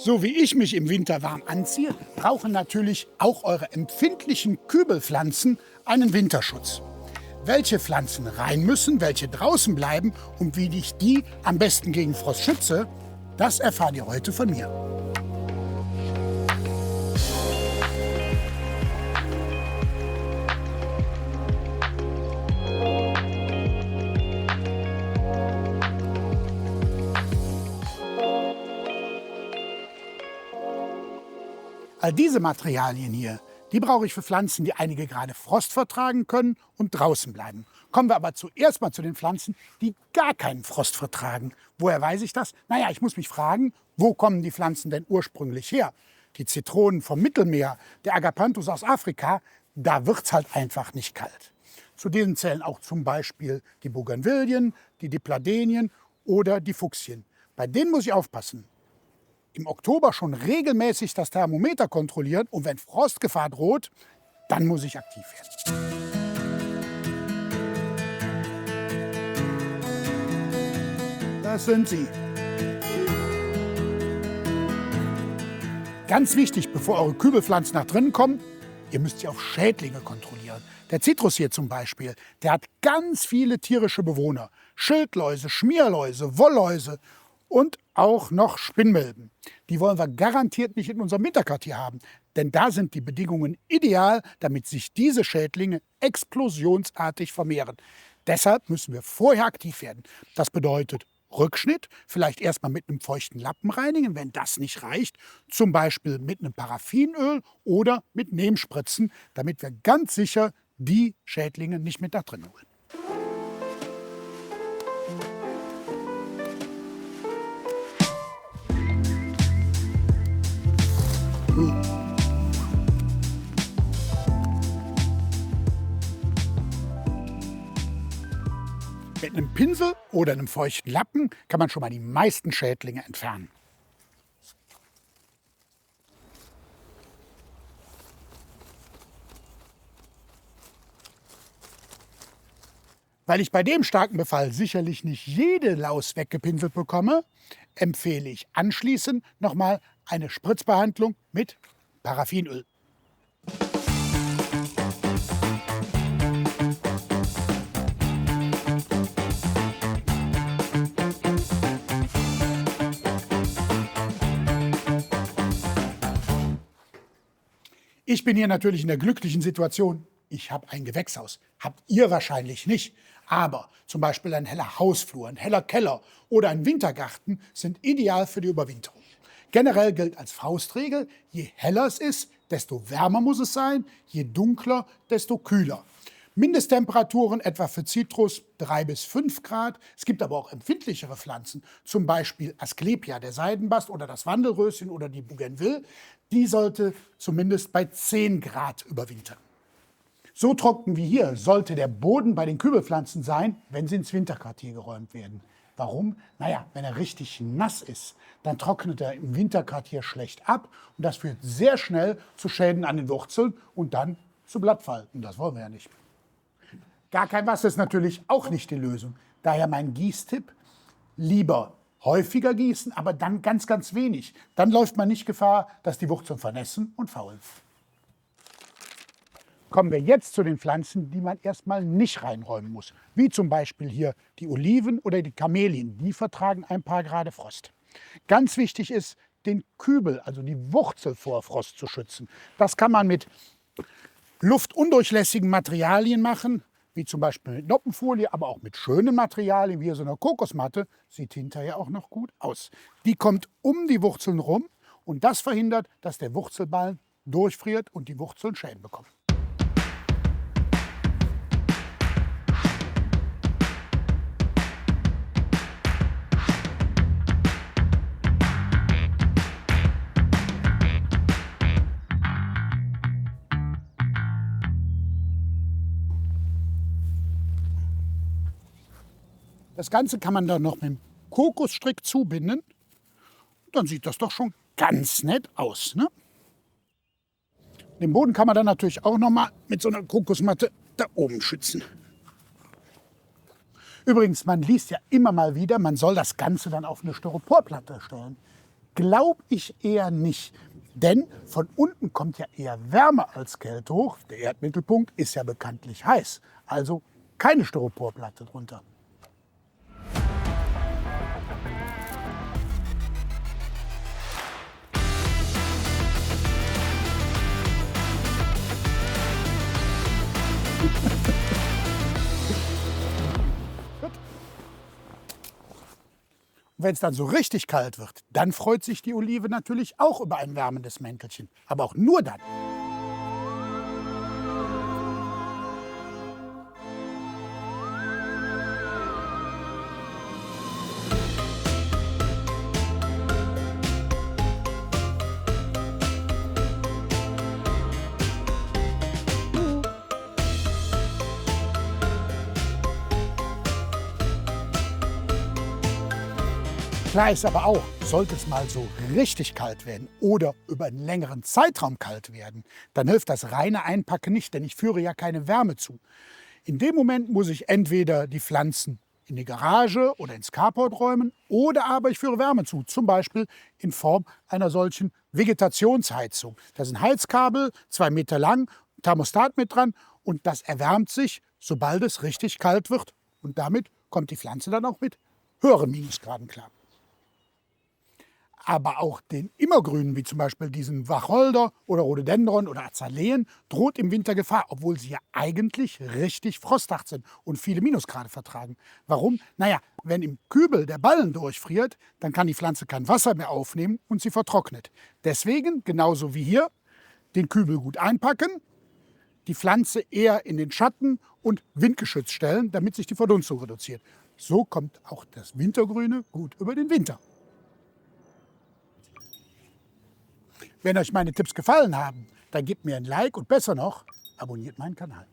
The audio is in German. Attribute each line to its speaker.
Speaker 1: So wie ich mich im Winter warm anziehe, brauchen natürlich auch eure empfindlichen Kübelpflanzen einen Winterschutz. Welche Pflanzen rein müssen, welche draußen bleiben und wie ich die am besten gegen Frost schütze, das erfahrt ihr heute von mir. All diese Materialien hier, die brauche ich für Pflanzen, die einige Grade Frost vertragen können und draußen bleiben. Kommen wir aber zuerst mal zu den Pflanzen, die gar keinen Frost vertragen. Woher weiß ich das? Naja, ich muss mich fragen, wo kommen die Pflanzen denn ursprünglich her? Die Zitronen vom Mittelmeer, der Agapanthus aus Afrika, da wird es halt einfach nicht kalt. Zu denen zählen auch zum Beispiel die Bougainvillen, die Dipladenien oder die Fuchsien. Bei denen muss ich aufpassen. Im Oktober schon regelmäßig das Thermometer kontrollieren und wenn Frostgefahr droht, dann muss ich aktiv werden. Das sind sie. Ganz wichtig, bevor eure Kübelpflanzen nach drinnen kommen, ihr müsst sie auf Schädlinge kontrollieren. Der Zitrus hier zum Beispiel, der hat ganz viele tierische Bewohner. Schildläuse, Schmierläuse, Wollläuse und auch noch Spinnmilben. Die wollen wir garantiert nicht in unserem Winterquartier haben. Denn da sind die Bedingungen ideal, damit sich diese Schädlinge explosionsartig vermehren. Deshalb müssen wir vorher aktiv werden. Das bedeutet Rückschnitt, vielleicht erstmal mit einem feuchten Lappen reinigen, wenn das nicht reicht. Zum Beispiel mit einem Paraffinöl oder mit Neemspritzen, damit wir ganz sicher die Schädlinge nicht mit da drin holen. Mit einem Pinsel oder einem feuchten Lappen kann man schon mal die meisten Schädlinge entfernen. Weil ich bei dem starken Befall sicherlich nicht jede Laus weggepinselt bekomme, empfehle ich anschließend nochmal eine Spritzbehandlung mit Paraffinöl. Ich bin hier natürlich in der glücklichen Situation, ich habe ein Gewächshaus. Habt ihr wahrscheinlich nicht. Aber zum Beispiel ein heller Hausflur, ein heller Keller oder ein Wintergarten sind ideal für die Überwinterung. Generell gilt als Faustregel, je heller es ist, desto wärmer muss es sein, je dunkler, desto kühler. Mindesttemperaturen etwa für Zitrus 3 bis 5 Grad. Es gibt aber auch empfindlichere Pflanzen, zum Beispiel Asklepia, der Seidenbast oder das Wandelröschen oder die Bougainville. Die sollte zumindest bei 10 Grad überwintern. So trocken wie hier sollte der Boden bei den Kübelpflanzen sein, wenn sie ins Winterquartier geräumt werden. Warum? Naja, wenn er richtig nass ist, dann trocknet er im Winterquartier schlecht ab und das führt sehr schnell zu Schäden an den Wurzeln und dann zu Blattfalten. Das wollen wir ja nicht. Gar kein Wasser ist natürlich auch nicht die Lösung. Daher mein Gießtipp, lieber häufiger gießen, aber dann ganz, ganz wenig. Dann läuft man nicht Gefahr, dass die Wurzeln vernässen und faulen. Kommen wir jetzt zu den Pflanzen, die man erstmal nicht reinräumen muss. Wie zum Beispiel hier die Oliven oder die Kamelien. Die vertragen ein paar Grad Frost. Ganz wichtig ist, den Kübel, also die Wurzel vor Frost zu schützen. Das kann man mit luftundurchlässigen Materialien machen, wie zum Beispiel mit Noppenfolie, aber auch mit schönen Materialien, wie hier so eine Kokosmatte. Sieht hinterher auch noch gut aus. Die kommt um die Wurzeln rum und das verhindert, dass der Wurzelballen durchfriert und die Wurzeln Schäden bekommen. Das Ganze kann man dann noch mit dem Kokosstrick zubinden. Dann sieht das doch schon ganz nett aus, ne? Den Boden kann man dann natürlich auch noch mal mit so einer Kokosmatte da oben schützen. Übrigens, man liest ja immer mal wieder, man soll das Ganze dann auf eine Styroporplatte stellen. Glaube ich eher nicht. Denn von unten kommt ja eher Wärme als Kälte hoch. Der Erdmittelpunkt ist ja bekanntlich heiß. Also keine Styroporplatte drunter. Wenn es dann so richtig kalt wird, dann freut sich die Olive natürlich auch über ein wärmendes Mäntelchen. Aber auch nur dann. Klar ist aber auch, sollte es mal so richtig kalt werden oder über einen längeren Zeitraum kalt werden, dann hilft das reine Einpacken nicht, denn ich führe ja keine Wärme zu. In dem Moment muss ich entweder die Pflanzen in die Garage oder ins Carport räumen oder aber ich führe Wärme zu, zum Beispiel in Form einer solchen Vegetationsheizung. Da sind Heizkabel, 2 Meter lang, Thermostat mit dran und das erwärmt sich, sobald es richtig kalt wird und damit kommt die Pflanze dann auch mit höheren Minusgraden klar. Aber auch den Immergrünen, wie zum Beispiel diesen Wacholder oder Rhododendron oder Azaleen, droht im Winter Gefahr, obwohl sie ja eigentlich richtig frosthaft sind und viele Minusgrade vertragen. Warum? Naja, wenn im Kübel der Ballen durchfriert, dann kann die Pflanze kein Wasser mehr aufnehmen und sie vertrocknet. Deswegen, genauso wie hier, den Kübel gut einpacken, die Pflanze eher in den Schatten und windgeschützt stellen, damit sich die Verdunstung reduziert. So kommt auch das Wintergrüne gut über den Winter. Wenn euch meine Tipps gefallen haben, dann gebt mir ein Like und besser noch, abonniert meinen Kanal.